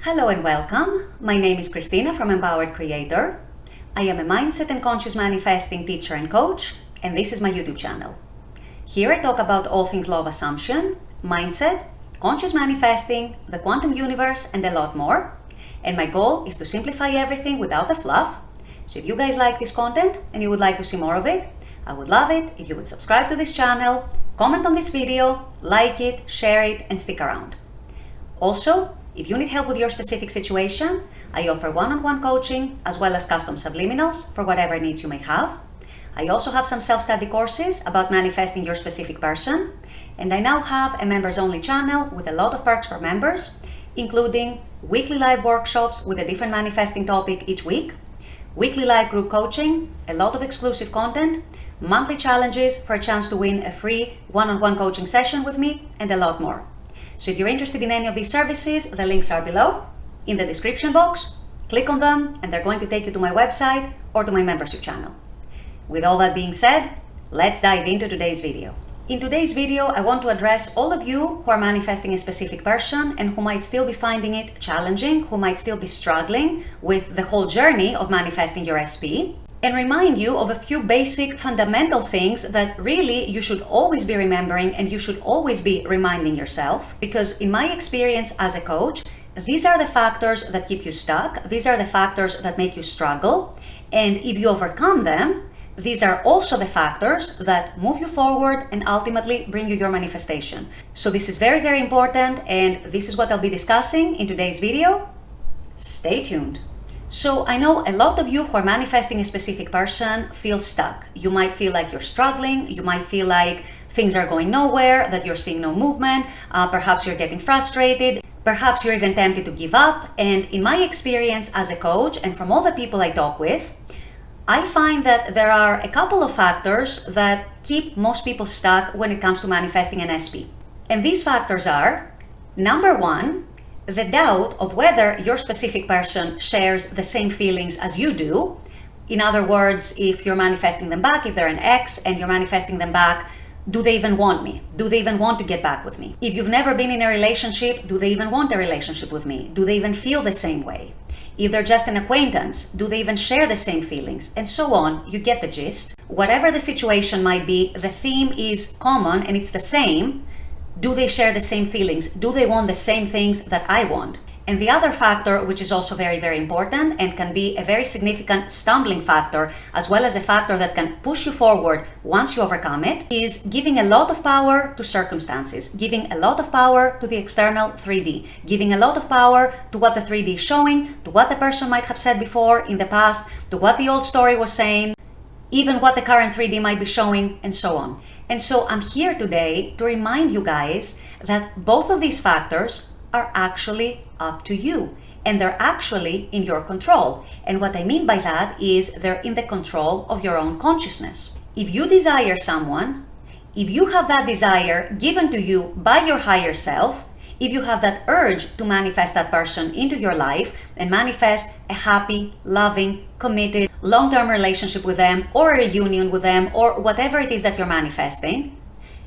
Hello and welcome. My name is Christina from Empowered Creator. I am a mindset and conscious manifesting teacher and coach, and this is my YouTube channel. Here I talk about all things law of assumption, mindset, conscious manifesting, the quantum universe, and a lot more. And my goal is to simplify everything without the fluff. So if you guys like this content and you would like to see more of it, I would love it if you would subscribe to this channel, comment on this video, like it, share it, and stick around. Also, if you need help with your specific situation, I offer one-on-one coaching as well as custom subliminals for whatever needs you may have. I also have some self-study courses about manifesting your specific person, and I now have a members-only channel with a lot of perks for members, including weekly live workshops with a different manifesting topic each week, weekly live group coaching, a lot of exclusive content, monthly challenges for a chance to win a free one-on-one coaching session with me, and a lot more. So if you're interested in any of these services, the links are below in the description box. Click on them and they're going to take you to my website or to my membership channel. With all that being said, let's dive into today's video. In today's video, I want to address all of you who are manifesting a specific person and who might still be finding it challenging, who might still be struggling with the whole journey of manifesting your SP, and remind you of a few basic fundamental things that really you should always be remembering and you should always be reminding yourself, because in my experience as a coach, these are the factors that keep you stuck, these are the factors that make you struggle, and if you overcome them, these are also the factors that move you forward and ultimately bring you your manifestation. So this is very, very important, and this is what I'll be discussing in today's video. Stay tuned. So I know a lot of you who are manifesting a specific person feel stuck. You might feel like you're struggling, you might feel like things are going nowhere, that you're seeing no movement, perhaps you're getting frustrated, perhaps you're even tempted to give up. And in my experience as a coach and from all the people I talk with, I find that there are a couple of factors that keep most people stuck when it comes to manifesting an SP. And these factors are, number one, the doubt of whether your specific person shares the same feelings as you do. In other words, if you're manifesting them back, if they're an ex and you're manifesting them back, do they even want me? Do they even want to get back with me? If you've never been in a relationship, do they even want a relationship with me? Do they even feel the same way? If they're just an acquaintance, do they even share the same feelings? And so on. You get the gist. Whatever the situation might be, the theme is common and it's the same. Do they share the same feelings? Do they want the same things that I want? And the other factor, which is also very, very important and can be a very significant stumbling factor, as well as a factor that can push you forward once you overcome it, is giving a lot of power to circumstances, giving a lot of power to the external 3D, giving a lot of power to what the 3D is showing, to what the person might have said before in the past, to what the old story was saying, even what the current 3D might be showing, and so on. And so I'm here today to remind you guys that both of these factors are actually up to you, and they're actually in your control. And what I mean by that is they're in the control of your own consciousness. If you desire someone, if you have that desire given to you by your higher self, if you have that urge to manifest that person into your life and manifest a happy, loving, committed, long-term relationship with them or a reunion with them or whatever it is that you're manifesting,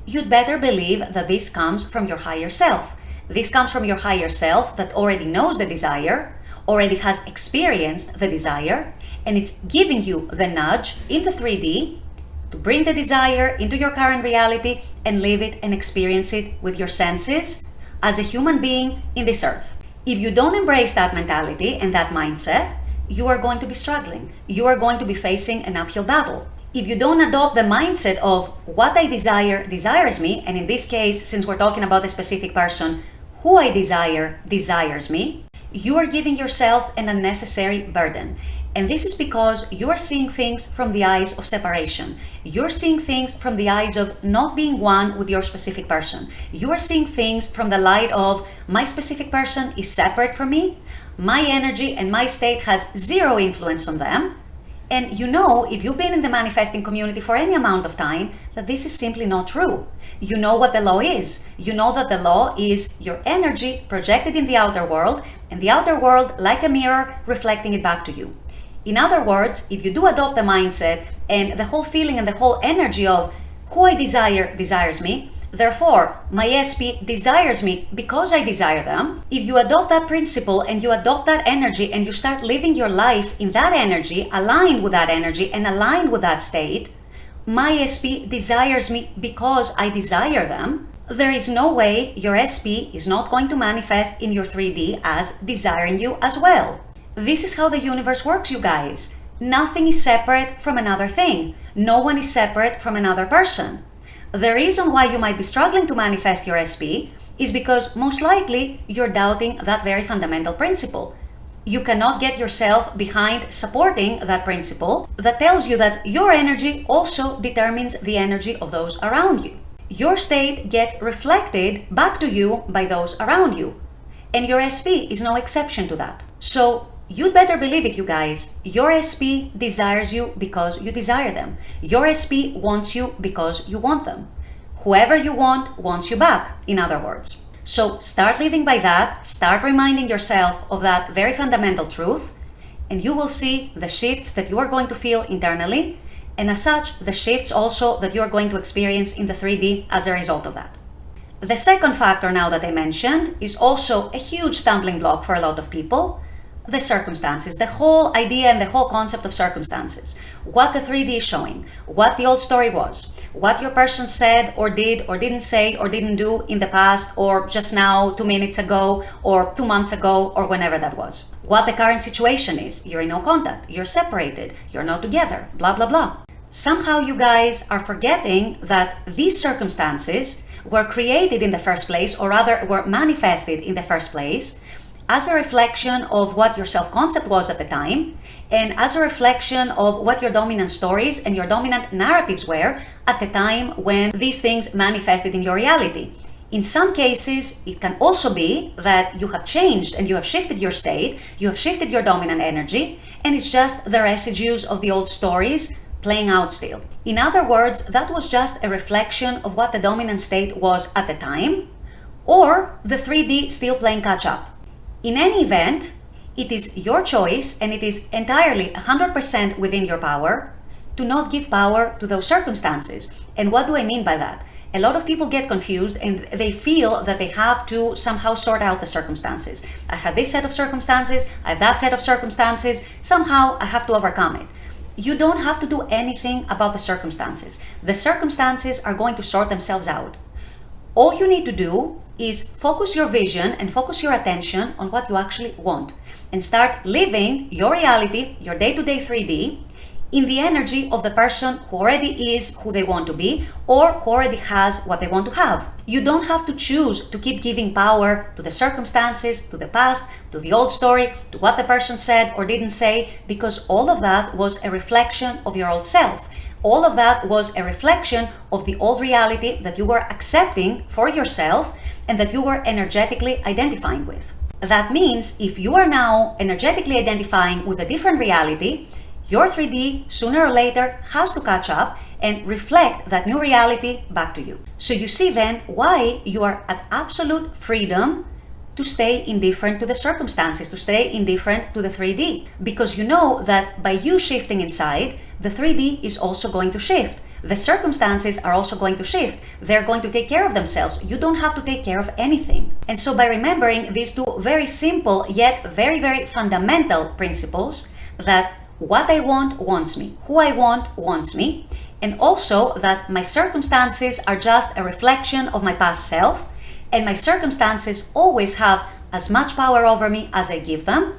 you'd better believe that this comes from your higher self. This comes from your higher self that already knows the desire, already has experienced the desire, and it's giving you the nudge in the 3D to bring the desire into your current reality and live it and experience it with your senses as a human being in this earth. If you don't embrace that mentality and that mindset, you are going to be struggling. You are going to be facing an uphill battle. If you don't adopt the mindset of what I desire desires me, and in this case, since we're talking about a specific person, who I desire desires me, you are giving yourself an unnecessary burden. And this is because you are seeing things from the eyes of separation. You're seeing things from the eyes of not being one with your specific person. You are seeing things from the light of my specific person is separate from me. My energy and my state has zero influence on them. And you know, if you've been in the manifesting community for any amount of time, that this is simply not true. You know what the law is. You know that the law is your energy projected in the outer world, and the outer world, like a mirror, reflecting it back to you. In other words, if you do adopt the mindset and the whole feeling and the whole energy of who I desire desires me, Therefore, my SP desires me because I desire them. If you adopt that principle and you adopt that energy and you start living your life in that energy, aligned with that energy and aligned with that state, my SP desires me because I desire them. There is no way your SP is not going to manifest in your 3D as desiring you as well. This is how the universe works, you guys. Nothing is separate from another thing. No one is separate from another person. The reason why you might be struggling to manifest your SP is because most likely you're doubting that very fundamental principle. You cannot get yourself behind supporting that principle that tells you that your energy also determines the energy of those around you. Your state gets reflected back to you by those around you, and your SP is no exception to that. So you'd better believe it, you guys. Your SP desires you because you desire them. Your SP wants you because you want them. Whoever you want wants you back, in other words. So start living by that, start reminding yourself of that very fundamental truth, and you will see the shifts that you are going to feel internally, and as such, the shifts also that you are going to experience in the 3D as a result of that. The second factor now that I mentioned is also a huge stumbling block for a lot of people: the circumstances, the whole idea and the whole concept of circumstances. What the 3D is showing, what the old story was, what your person said or did or didn't say or didn't do in the past, or just now, 2 minutes ago, or 2 months ago, or whenever that was. What the current situation is. You're in no contact, you're separated, you're not together, blah, blah, blah. Somehow you guys are forgetting that these circumstances were created in the first place, or rather were manifested in the first place, as a reflection of what your self-concept was at the time, and as a reflection of what your dominant stories and your dominant narratives were at the time when these things manifested in your reality. In some cases, it can also be that you have changed and you have shifted your state, you have shifted your dominant energy, and it's just the residues of the old stories playing out still. In other words, that was just a reflection of what the dominant state was at the time, or the 3D still playing catch up. In any event, it is your choice, and it is entirely 100% within your power to not give power to those circumstances. And what do I mean by that? A lot of people get confused and they feel that they have to somehow sort out the circumstances. I have this set of circumstances, I have that set of circumstances, somehow I have to overcome it. You don't have to do anything about the circumstances. The circumstances are going to sort themselves out. All you need to do is focus your vision and focus your attention on what you actually want, and start living your reality, your day-to-day 3D, in the energy of the person who already is who they want to be, or who already has what they want to have. You don't have to choose to keep giving power to the circumstances, to the past, to the old story, to what the person said or didn't say, because all of that was a reflection of your old self. All of that was a reflection of the old reality that you were accepting for yourself and that you were energetically identifying with. That means if you are now energetically identifying with a different reality, your 3D sooner or later has to catch up and reflect that new reality back to you. So you see then why you are at absolute freedom to stay indifferent to the circumstances, to stay indifferent to the 3D, because you know that by you shifting inside, the 3D is also going to shift. The circumstances are also going to shift. They're going to take care of themselves. You don't have to take care of anything. And so by remembering these two very simple yet very, very fundamental principles, that what I want wants me, who I want wants me, and also that my circumstances are just a reflection of my past self, and my circumstances always have as much power over me as I give them,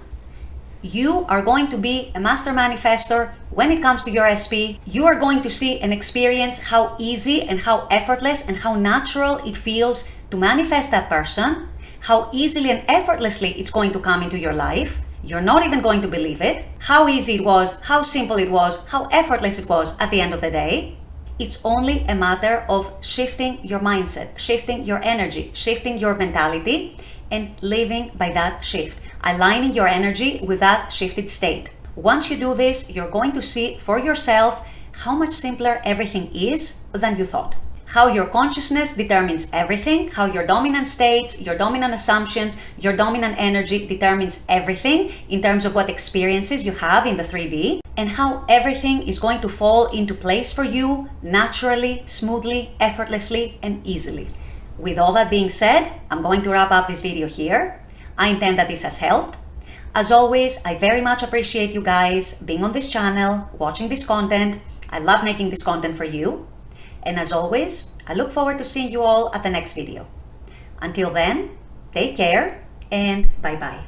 you are going to be a master manifestor when it comes to your SP. You are going to see and experience how easy and how effortless and how natural it feels to manifest that person, how easily and effortlessly it's going to come into your life. You're not even going to believe it, how easy it was, how simple it was, how effortless it was at the end of the day. It's only a matter of shifting your mindset, shifting your energy, shifting your mentality, and living by that shift, aligning your energy with that shifted state. Once you do this, you're going to see for yourself how much simpler everything is than you thought. how your consciousness determines everything, how your dominant states, your dominant assumptions, your dominant energy determines everything in terms of what experiences you have in the 3D, and how everything is going to fall into place for you naturally, smoothly, effortlessly, and easily. With all that being said, I'm going to wrap up this video here. I intend that this has helped. As always, I very much appreciate you guys being on this channel, watching this content. I love making this content for you. And as always, I look forward to seeing you all at the next video. Until then, take care and bye-bye.